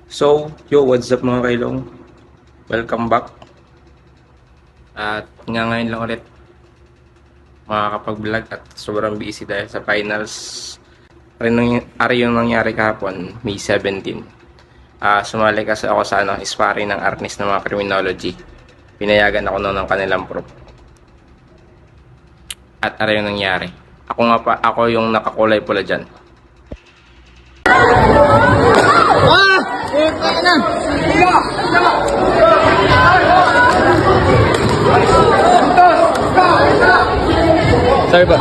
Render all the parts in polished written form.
So, yo, what's up mga kailong? Welcome back. At ngayon lang ulit makakapag-vlog at sobrang busy dahil sa finals. Ari yung nangyari kahapon, May 17. Sumali kasi ako sa sparring ng Arnis ng mga criminology. Pinayagan ako noon ng kanilang prof. At ari yung nangyari. Ako yung nakakulay pula dyan. Sorry ba?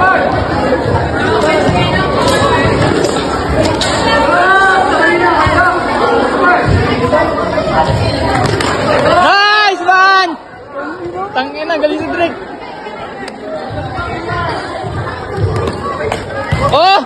Nice man! Tangina, galing si Drake. Oh!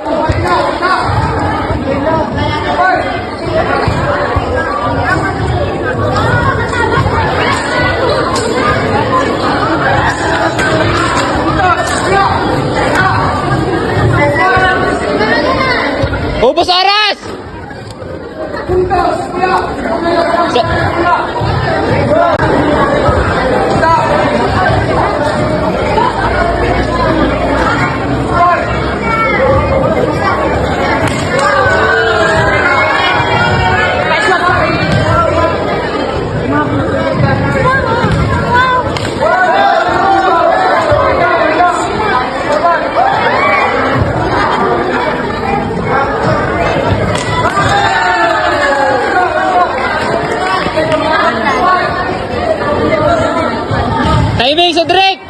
Ubos oras! Timing sa Drake!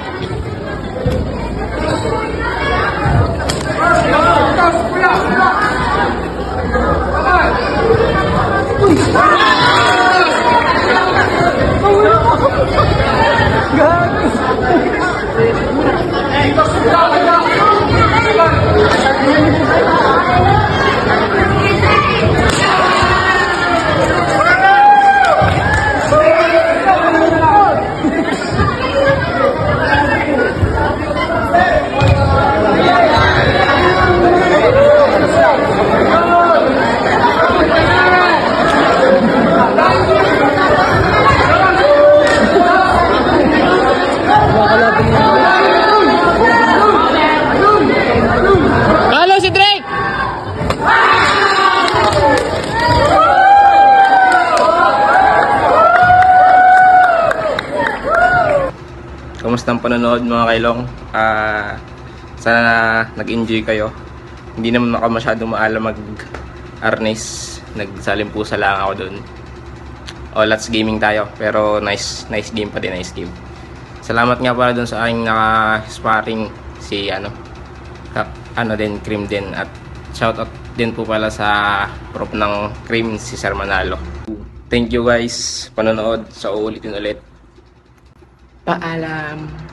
Halo si Drake! Kamusta ang panonood mga kailong? Sana nag-enjoy kayo. Hindi naman ako masyadong maalam mag-arnis. Nagsalimpusa lang ako dun. Let's gaming tayo. Pero nice game pa din, nice game. Salamat nga pala dun sa aking naka-sparring si Cream din. At shoutout din po pala sa prop ng Cream, si Sir Manalo. Thank you guys, panonood. Sa uulitin ulit. Paalam.